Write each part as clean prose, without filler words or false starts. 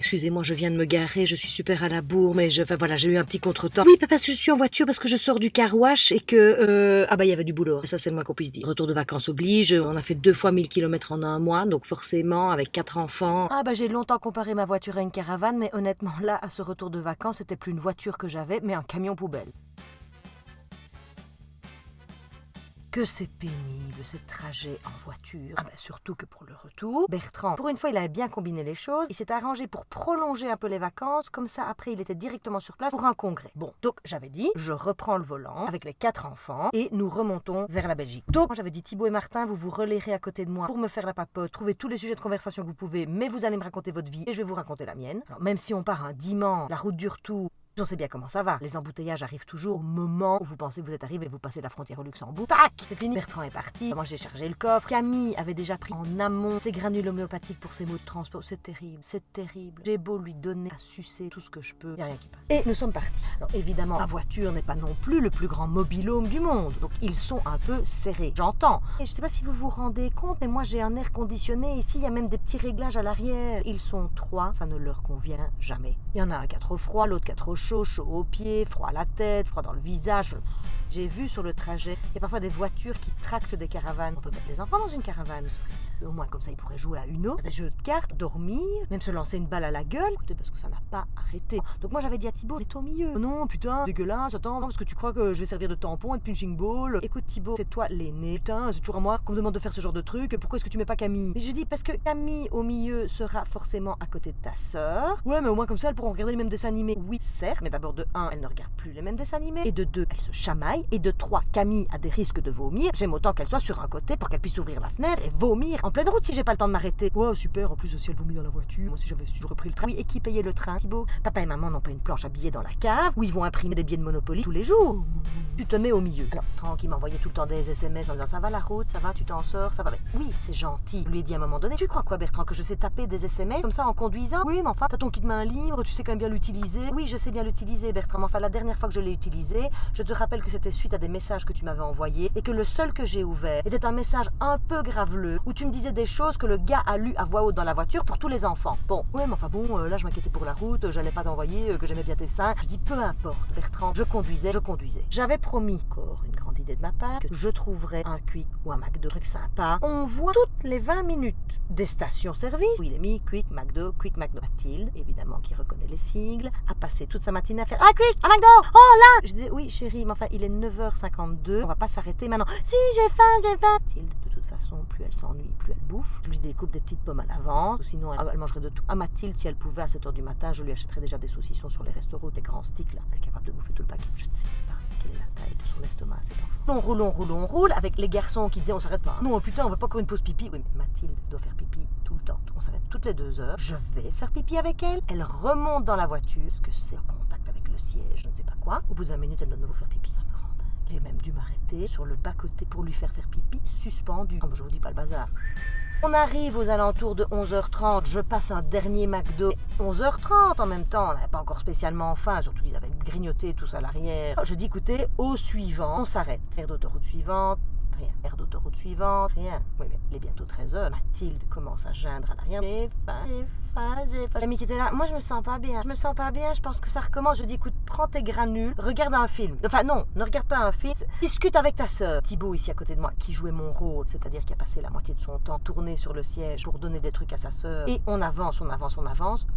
Excusez-moi, je viens de me garer, je suis super à la bourre, mais voilà, j'ai eu un petit contretemps. Oui, parce que je suis en voiture, parce que je sors du car wash et que... il y avait du boulot. Ça, c'est le moins qu'on puisse dire. Retour de vacances oblige, on a fait 2 fois 1000 km en un mois, donc forcément, avec 4 enfants... J'ai longtemps comparé ma voiture à une caravane, mais honnêtement, là, à ce retour de vacances, c'était plus une voiture que j'avais, mais un camion poubelle. Que c'est pénible, ces trajets en voiture. Surtout que pour le retour. Bertrand, pour une fois, il avait bien combiné les choses. Il s'est arrangé pour prolonger un peu les vacances. Comme ça, après, il était directement sur place pour un congrès. Bon, donc j'avais dit, je reprends le volant avec les 4 enfants et nous remontons vers la Belgique. Donc, j'avais dit, Thibaut et Martin, vous vous relayerez à côté de moi pour me faire la papote. Trouvez tous les sujets de conversation que vous pouvez, mais vous allez me raconter votre vie et je vais vous raconter la mienne. Alors, même si on part un dimanche, la route du retour... On sait bien comment ça va. Les embouteillages arrivent toujours au moment où vous pensez que vous êtes arrivé et vous passez la frontière au Luxembourg. Tac, c'est fini. Bertrand est parti. Moi, j'ai chargé le coffre. Camille avait déjà pris en amont ses granules homéopathiques pour ses maux de transport. C'est terrible, c'est terrible. J'ai beau lui donner à sucer tout ce que je peux. Il n'y a rien qui passe. Et nous sommes partis. Alors évidemment, la voiture n'est pas non plus le plus grand mobil-home du monde. Donc ils sont un peu serrés. J'entends. Et je sais pas si vous vous rendez compte, mais moi j'ai un air conditionné. Ici, il y a même des petits réglages à l'arrière. Ils sont 3, ça ne leur convient jamais. Il y en a un qui a trop froid, l'autre qui a trop chaud aux pieds, froid à la tête, froid dans le visage. J'ai vu sur le trajet, il y a parfois des voitures qui tractent des caravanes. On peut mettre les enfants dans une caravane, au moins comme ça ils pourraient jouer à Uno, des jeux de cartes, dormir, même se lancer une balle à la gueule. Écoutez, parce que ça n'a pas arrêté. Donc moi j'avais dit à Thibaut, mets-toi au milieu. Oh non, putain, dégueulasse, attends, parce que tu crois que je vais servir de tampon et de punching ball. Écoute Thibaut, c'est toi l'aîné. Putain, c'est toujours à moi qu'on me demande de faire ce genre de truc. Pourquoi est-ce que tu mets pas Camille? Mais je dis parce que Camille au milieu sera forcément à côté de ta sœur. Ouais, mais au moins comme ça elles pourront regarder les mêmes dessins animés. Oui, certes, mais d'abord de 1, elle ne regarde plus les mêmes dessins animés. Et de 2, elle se chamaille. Et de 3, Camille a des risques de vomir. J'aime autant qu'elle soit sur un côté pour qu'elle puisse ouvrir la fenêtre et vomir en pleine route si j'ai pas le temps de m'arrêter. Ouais, super, en plus si elle vomit dans la voiture. Moi si j'avais su, j'aurais pris le train. Oui, et qui payait le train, Thibaut? Papa et maman n'ont pas une planche à billets dans la cave où ils vont imprimer des billets de Monopoly tous les jours. Tu te mets au milieu. Alors, tranquille, il m'envoyait tout le temps des SMS en disant ça va la route, ça va, tu t'en sors, ça va. Mais oui, c'est gentil. Je lui ai dit à un moment donné, tu crois quoi Bertrand, que je sais taper des SMS comme ça en conduisant? Oui, mais enfin, t'as ton kit main libre, tu sais quand même bien l'utiliser. Oui, je sais bien l'utiliser Bertrand, mais enfin la dernière fois que je l'ai utilisé, je te rappelle que c'était suite à des messages que tu m'avais envoyés et que le seul que j'ai ouvert était un message un peu graveleux où tu me disais des choses que le gars a lu à voix haute dans la voiture pour tous les enfants. Bon, ouais, mais enfin bon, là je m'inquiétais pour la route, j'allais pas t'envoyer, que j'aimais bien tes seins. Je dis peu importe Bertrand, je conduisais. J'avais promis, encore une grande idée de ma part, que je trouverais un Quick ou un McDo, truc sympa. On voit toutes les 20 minutes des stations-service où il est mis Quick, McDo. Mathilde, évidemment qui reconnaît les sigles, a passé toute sa matinée à faire ah Quick, un McDo, oh là. Je disais oui chérie, mais enfin il est 9h52, on va pas s'arrêter maintenant. Si j'ai faim. Mathilde, de toute façon, plus elle s'ennuie, plus elle bouffe. Je lui découpe des petites pommes à l'avance, sinon elle mangerait de tout. À Mathilde, si elle pouvait à 7h du matin, je lui achèterais déjà des saucissons sur les restaurants, des grands sticks là. Elle est capable de bouffer tout le paquet. Je ne sais pas quelle est la taille de son estomac, cet enfant. On roule avec les garçons qui disaient on s'arrête pas. Non putain, on va pas encore une pause pipi. Oui, mais Mathilde doit faire pipi tout le temps. Donc on s'arrête toutes les 2 heures. Je vais faire pipi avec elle. Elle remonte dans la voiture. Est-ce que c'est en contact avec le siège, je ne sais pas quoi. Au bout de 20 minutes, elle doit de nouveau faire pipi. Ça me rend dingue. J'ai même dû m'arrêter sur le bas-côté pour lui faire pipi suspendu. Je vous dis pas le bazar. On arrive aux alentours de 11h30, je passe un dernier McDo. 11h30 en même temps, on n'avait pas encore spécialement faim, surtout qu'ils avaient grignoté tous à l'arrière. Je dis écoutez, au suivant, on s'arrête. Aire d'autoroute suivante, rien. Aire d'autoroute suivante, rien. Oui mais il est bientôt 13h. Mathilde commence à geindre à l'arrière. J'ai faim. L'ami qui était là, moi je me sens pas bien, je pense que ça recommence. Je dis écoute, prends tes granules, regarde un film. Enfin non, ne regarde pas un film, discute avec ta sœur. Thibaut ici à côté de moi, qui jouait mon rôle, c'est-à-dire qui a passé la moitié de son temps tourné sur le siège pour donner des trucs à sa sœur. Et on avance,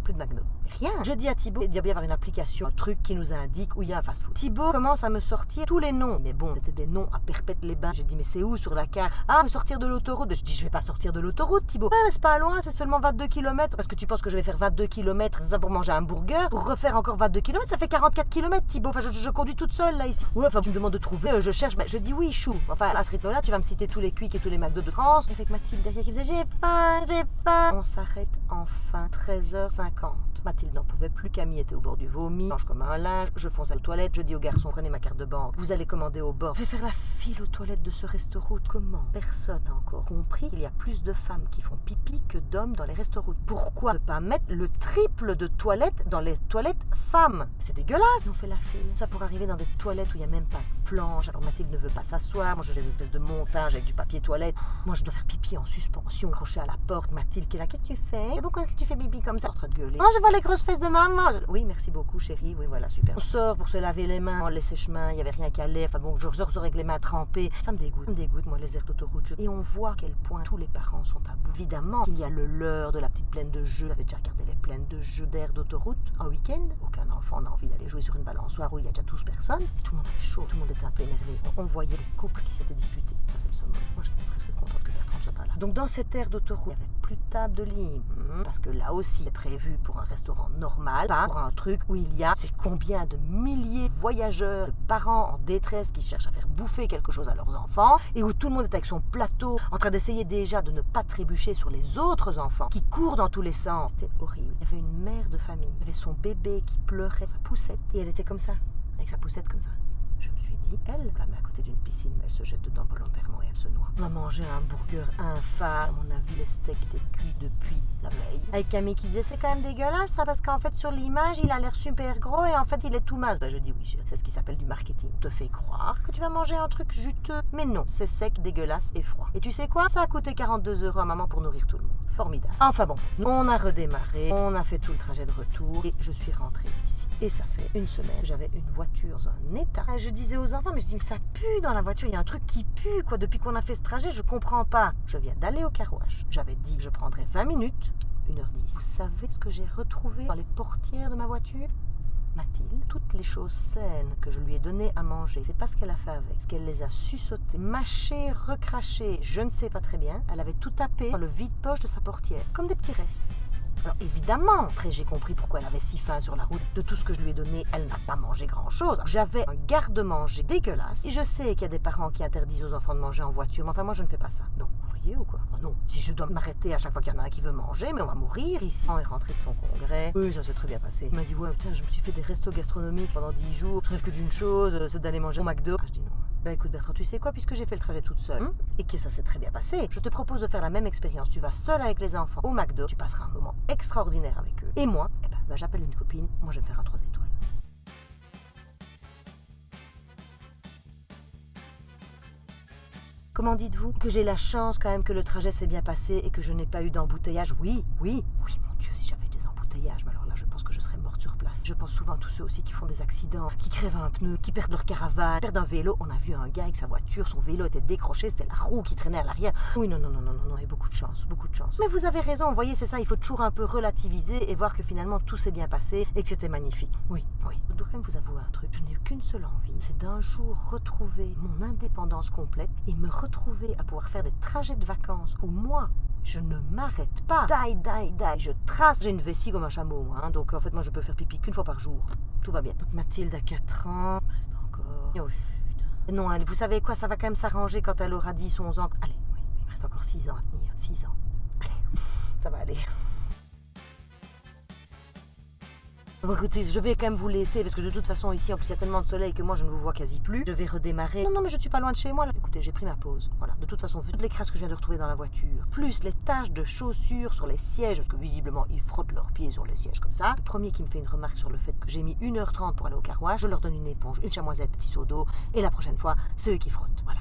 plus de McDo. Rien. Je dis à Thibaut, il doit bien y avoir une application, un truc qui nous indique où il y a un fast-food. Thibaut commence à me sortir tous les noms. Mais bon, c'était des noms à Perpète-les-Bains. J'ai dit mais c'est où sur la carte? Ah, on veut sortir de l'autoroute. Je dis je vais pas sortir de l'autoroute Thibaut. Ouais mais c'est pas loin, c'est seulement 22 km. Parce que tu penses que je vais faire 22 km pour manger un burger, pour refaire encore 22 km, ça fait 44 km Thibaut. Enfin je conduis toute seule là ici. Ouais enfin tu me demandes de trouver, je cherche, je dis oui chou. Enfin à ce rythme là tu vas me citer tous les Quick et tous les McDo de France. Avec Mathilde derrière qui faisait j'ai faim. On s'arrête enfin 13h50. Mathilde n'en pouvait plus, Camille était au bord du vomi, mange comme un linge, je fonce à la toilette, je dis au garçon prenez ma carte de banque, vous allez commander au bord. Je vais faire la file aux toilettes de ce restaurant. Comment? Personne n'a encore compris qu'il y a plus de femmes qui font pipi que d'hommes dans les restaurants. Pourquoi ne pas mettre le triple de toilettes dans les toilettes femmes? C'est dégueulasse. On fait la file, ça pour arriver dans des toilettes où il n'y a même pas de planche. Alors Mathilde ne veut pas s'asseoir. Moi, j'ai des espèces de montages avec du papier toilette. Moi, je dois faire pipi en suspension, accroché à la porte. Mathilde qui est là, qu'est-ce que tu fais? Et pourquoi est-ce que tu fais pipi comme ça? En train de gueuler. Oh, je vois les grosses fesses de maman. Oui, merci beaucoup, chérie. Oui, voilà, super. On sort pour se laver les mains. Les sèche-mains, il n'y avait rien qu'à l'air. Enfin bon, je ressors avec les mains trempées. Ça me dégoûte, moi, les aires d'autoroute. Et on voit à quel point tous les parents sont à bout. Évidemment qu'il y a le leurre de la petite plaine de jeux. Vous avez déjà regardé les plaines de jeux d'aires d'autoroute en week-end? Aucun enfant n'a envie d'aller jouer sur une balançoire où il y a déjà 12 personnes. Tout le monde avait chaud, tout le monde était un peu énervé. On voyait les couples qui s'étaient disputés. Ça, c'est le summum. Moi, j'étais presque contente que Bertrand ne soit pas là. Donc, dans cette aire d'autoroute, il n'y avait plus de table de lit. Parce que là aussi, c'est prévu pour un restaurant normal, pas pour un truc où il y a, c'est combien de milliers de voyageurs, de parents en détresse qui cherchent à faire bouffer quelque chose à leurs enfants et où tout le monde est avec son plateau en train d'essayer déjà de ne pas trébucher sur les autres enfants qui courent dans tous les sens. C'était horrible. Il y avait une mère de famille, il y avait son bébé qui pleurait, sa poussette, et elle était comme ça, avec sa poussette comme ça. Je me suis dit, elle la met à côté d'une piscine, mais elle se jette dedans volontairement et elle se noie. On a mangé un burger infâme, on a vu les steaks étaient cuits depuis la veille. Avec Camille qui disait, c'est quand même dégueulasse ça, parce qu'en fait sur l'image, il a l'air super gros et en fait il est tout mince. Je dis oui, c'est ce qui s'appelle du marketing. On te fait croire que tu vas manger un truc juteux, mais non, c'est sec, dégueulasse et froid. Et tu sais quoi? Ça a coûté 42 € à maman pour nourrir tout le monde. Formidable. Enfin bon, on a redémarré, on a fait tout le trajet de retour et je suis rentrée ici. Et ça fait une semaine, j'avais une voiture dans un état. Je disais aux enfants, mais je dis, mais ça pue dans la voiture, il y a un truc qui pue, quoi. Depuis qu'on a fait ce trajet, je comprends pas. Je viens d'aller au car wash. J'avais dit que je prendrais 20 minutes, 1h10. Vous savez ce que j'ai retrouvé dans les portières de ma voiture? Mathilde, toutes les choses saines que je lui ai données à manger, c'est pas ce qu'elle a fait avec, c'est qu'elle les a suçotées, mâchées, recrachées, je ne sais pas très bien. Elle avait tout tapé dans le vide-poche de sa portière, comme des petits restes. Alors évidemment, après j'ai compris pourquoi elle avait si faim sur la route. De tout ce que je lui ai donné, elle n'a pas mangé grand-chose. J'avais un garde-manger dégueulasse. Et je sais qu'il y a des parents qui interdisent aux enfants de manger en voiture, mais enfin moi je ne fais pas ça. Non, vous riez ou quoi? Oh non, si je dois m'arrêter à chaque fois qu'il y en a un qui veut manger, mais on va mourir ici. On est rentré de son congrès. Oui, ça s'est très bien passé. Il m'a dit, ouais, putain, je me suis fait des restos gastronomiques pendant 10 jours. Je rêve que d'une chose, c'est d'aller manger au McDo. Ah, je dis non. Ben écoute Bertrand, tu sais quoi, puisque j'ai fait le trajet toute seule et que ça s'est très bien passé, je te propose de faire la même expérience. Tu vas seule avec les enfants au McDo, tu passeras un moment extraordinaire avec eux. Et moi, j'appelle une copine, moi je vais me faire un 3 étoiles. Comment dites-vous? Que j'ai la chance quand même que le trajet s'est bien passé et que je n'ai pas eu d'embouteillage? Oui, mon Dieu, si j'avais eu des embouteillages, mais alors là je pense que je serais morte sur place. Je pense souvent à tous ceux aussi qui font des accidents, qui crèvent un pneu, qui perdent leur caravane, perdent un vélo. On a vu un gars avec sa voiture, son vélo était décroché, c'était la roue qui traînait à l'arrière. Oui, non, il y a beaucoup de chance, beaucoup de chance. Mais vous avez raison, vous voyez, c'est ça, il faut toujours un peu relativiser et voir que finalement tout s'est bien passé et que c'était magnifique. Oui. Je dois quand même vous avouer un truc, je n'ai qu'une seule envie, c'est d'un jour retrouver mon indépendance complète et me retrouver à pouvoir faire des trajets de vacances où moi, je ne m'arrête pas. Die, je trace. J'ai une vessie comme un chameau, moi. Donc en fait, moi, je peux faire pipi qu'une fois par jour. Tout va bien. Donc Mathilde a 4 ans. Il me reste encore. Oh, putain. Non, allez, vous savez quoi, ça va quand même s'arranger quand elle aura 10, 11 ans. Allez, oui, il me reste encore 6 ans à tenir. 6 ans. Allez, ça va aller. Bon, écoutez, je vais quand même vous laisser parce que de toute façon ici en plus il y a tellement de soleil que moi je ne vous vois quasi plus. Je vais redémarrer. Non mais je suis pas loin de chez moi là. Écoutez, j'ai pris ma pause. Voilà, de toute façon vu toutes les crasses que je viens de retrouver dans la voiture, plus les taches de chaussures sur les sièges parce que visiblement ils frottent leurs pieds sur les sièges comme ça. Le premier qui me fait une remarque sur le fait que j'ai mis 1h30 pour aller au car wash, je leur donne une éponge, une chamoisette, petit seau d'eau et la prochaine fois c'est eux qui frottent. Voilà.